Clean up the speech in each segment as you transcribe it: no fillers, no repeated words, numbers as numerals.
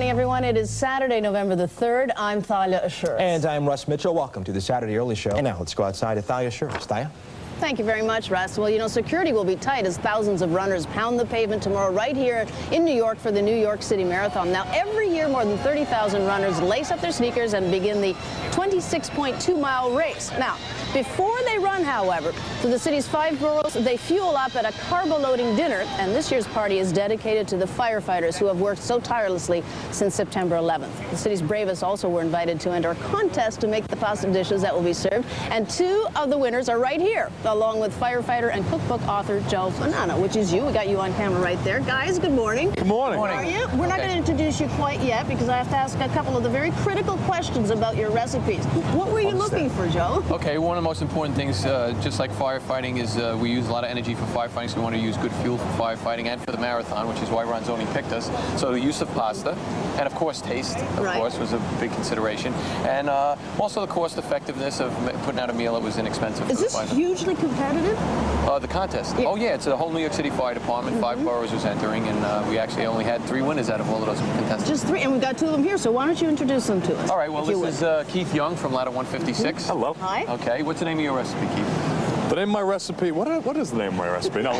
morning, everyone. It is Saturday, November the 3rd. I'm Thalia Assurance. And I'm Russ Mitchell. Welcome to the Saturday Early Show. And now let's go outside to Thalia Assurance. Thalia? Thank you very much, Russ. Well, you know, security will be tight as thousands of runners pound the pavement tomorrow right here in New York for the New York City Marathon. Now, every year, more than 30,000 runners lace up their sneakers and begin the 26.2-mile race. Now, before they run, however, to the city's 5 boroughs, they fuel up at a carbo-loading dinner, and this year's party is dedicated to the firefighters who have worked so tirelessly since September 11th. The city's bravest also were invited to enter a contest to make the pasta dishes that will be served, and 2 of the winners are right here, along with firefighter and cookbook author Joe Bonanno, which is you. We got you on camera right there. Guys, good morning. Good morning. How are you? We're not going to introduce you quite yet because I have to ask a couple of the very critical questions about your recipes. What were you looking for, Joe? Okay, one of the most important things, just like firefighting, is we use a lot of energy for firefighting, so we want to use good fuel for firefighting and for the marathon, which is why Ronzoni picked us. So the use of pasta, and of course taste, of course, was a big consideration. And also the cost effectiveness of putting out a meal that was inexpensive. Is this hugely competitive? The contest? Yeah. Oh yeah, it's the whole New York City Fire Department. 5 boroughs was entering, and we actually only had 3 winners out of all of those contestants. Just 3, and we've got 2 of them here, so why don't you introduce them to us? All right, well, this is Keith Young from Ladder 156. Hello. Hi. Okay, what's the name of your recipe, Keith? The name of my recipe, what is the name of my recipe? No,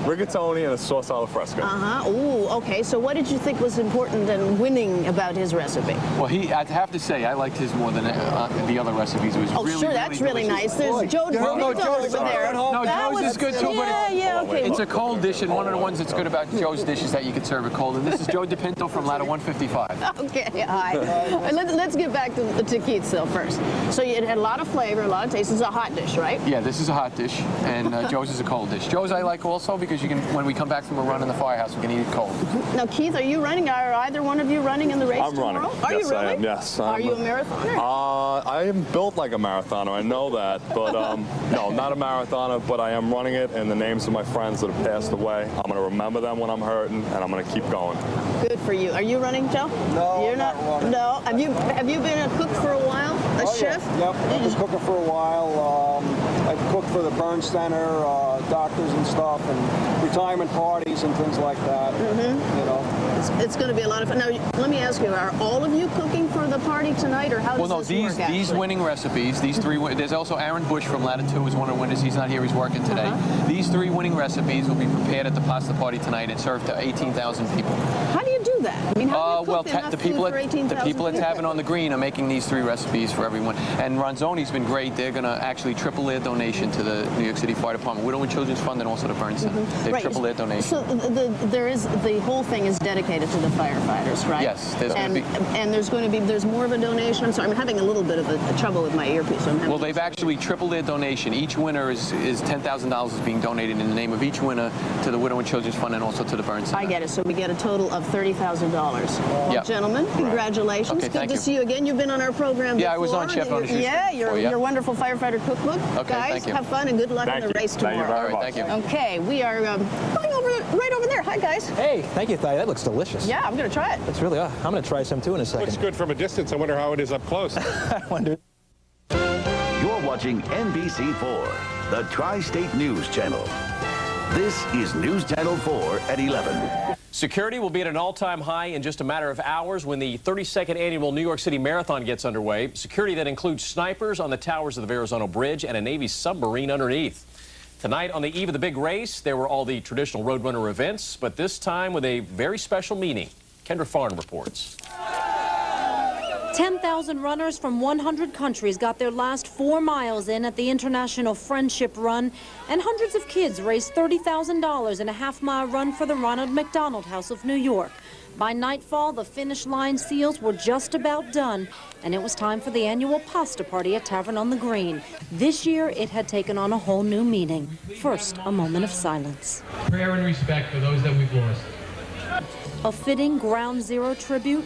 rigatoni and a sauce al fresco. Ooh, okay. So what did you think was important and winning about his recipe? Well, I'd have to say, I liked his more than the other recipes. It was that's really nice. There's Joe DiPinto over there. No, Joe's is good too, but okay. It's a cold dish, and one of the ones that's good about Joe's dish is that you can serve it cold. And this is Joe DiPinto from Ladder 155. Okay, hi. Let's get back to Keith's though first. So it had a lot of flavor, a lot of taste. This is a hot dish, right? Yeah, this is a hot dish, and Joe's is a cold dish. Joe's I like also because you can, when we come back from a run in the firehouse, we can eat it cold. Now, Keith, are you running? Are either one of you running in the race tomorrow? Running. Are yes, you really? I am. Yes. Are you a marathoner? I am built like a marathoner. I know that, but no, not a marathoner. But I am running it in the names of my friends that have passed away. I'm going to remember them when I'm hurting, and I'm going to keep going. Good for you. Are you running, Joe? No, you're not. No. Have you been a cook for a while? A chef? Yep. I've been cooking for a while. I've cooked for the Burn Center, doctors and stuff, and retirement parties and things like that. You know, it's going to be a lot of fun. Now, let me ask you: are all of you cooking for the party tonight, or how does this work? These winning recipes, these 3. There's also Aaron Bush from Ladder 2 is one of the winners. He's not here; he's working today. These 3 winning recipes will be prepared at the pasta party tonight and served to 18,000 people. How do you do that? I mean, how do you cook enough food for 18,000 the people at Tavern on the Green are making these 3 recipes for everyone. And Ronzoni's been great. They're going to actually triple their donation to the New York City Fire Department, Widow and Children's Fund, and also the Burn Center. They've tripled their donation. So the whole thing is dedicated to the firefighters, right? Yes. And there's more of a donation. I'm sorry, I'm having a little bit of a trouble with my earpiece. Well, they've actually tripled their donation. Each winner is $10,000 is being donated in the name of each winner to the Widow and Children's Fund and also to the Burn Center. I get it. So we get a total of $30,000. Well, gentlemen, congratulations. Okay, Good to see you again. You've been on our program before. Yeah, I was on Chef on the Shoe. Yeah, your wonderful firefighter cookbook. Okay, guys, thank you. have fun and good luck in the race tomorrow. Thank you very much. Thank you. Okay, we are going right over there. Hi, guys. Hey, thank you, Thalia. That looks delicious. Yeah, I'm going to try it. That's really, I'm going to try some too in a second. Looks good from a distance. I wonder how it is up close. I wonder. You're watching NBC4, the Tri-State News Channel. This is News Channel 4 at 11. Security will be at an all-time high in just a matter of hours when the 32nd annual New York City Marathon gets underway. Security that includes snipers on the towers of the Verrazano Bridge and a Navy submarine underneath. Tonight, on the eve of the big race, there were all the traditional Roadrunner events, but this time with a very special meaning. Kendra Farn reports. 10,000 runners from 100 countries got their last 4 miles in at the International Friendship Run, and hundreds of kids raised $30,000 in a half-mile run for the Ronald McDonald House of New York. By nightfall, the finish line seals were just about done, and it was time for the annual pasta party at Tavern on the Green. This year, it had taken on a whole new meaning. First, a moment of silence. Prayer and respect for those that we've lost. A fitting Ground Zero tribute.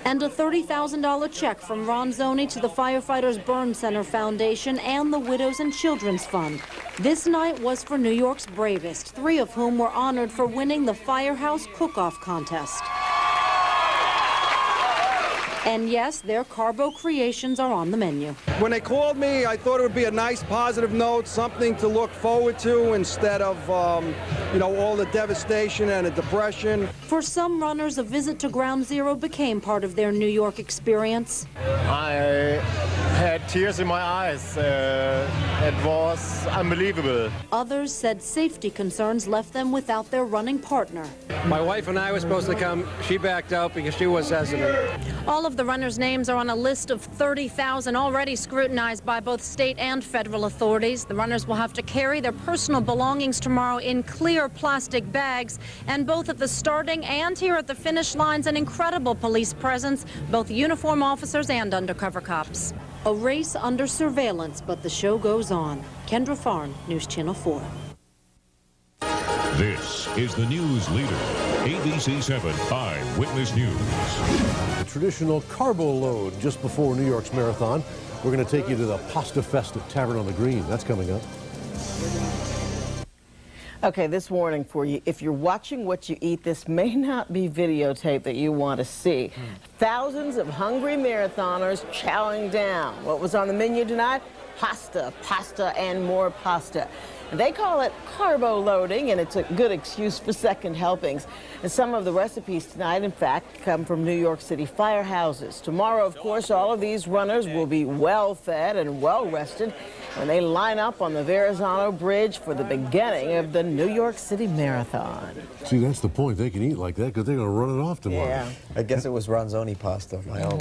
And a $30,000 check from Ronzoni to the Firefighters Burn Center Foundation and the Widows and Children's Fund. This night was for New York's bravest, 3 of whom were honored for winning the Firehouse Cook-Off Contest. And yes, their carbo creations are on the menu. When they called me, I thought it would be a nice positive note, something to look forward to instead of, you know, all the devastation and the depression. For some runners, a visit to Ground Zero became part of their New York experience. I had tears in my eyes. It was unbelievable. Others said safety concerns left them without their running partner. My wife and I were supposed to come. She backed out because she was hesitant. All of the runners' names are on a list of 30,000 already scrutinized by both state and federal authorities. The runners will have to carry their personal belongings tomorrow in clear plastic bags. And both at the starting and here at the finish lines, an incredible police presence, both uniform officers and undercover cops. A race under surveillance, but the show goes on. Kendra Farn, News Channel 4. This is the news leader, ABC 7 Eyewitness News. The traditional carbo load just before New York's marathon. We're going to take you to the Pasta Fest at Tavern on the Green. That's coming up. Okay, this warning for you. If you're watching what you eat, this may not be videotape that you want to see. Thousands of hungry marathoners chowing down. What was on the menu tonight? Pasta, pasta, and more pasta. They call it carbo loading, and it's a good excuse for second helpings. And some of the recipes tonight, in fact, come from New York City firehouses. Tomorrow, of course, all of these runners will be well-fed and well-rested when they line up on the Verrazano Bridge for the beginning of the New York City Marathon. See, that's the point. They can eat like that because they're going to run it off tomorrow. Yeah. I guess it was Ronzoni pasta, my own.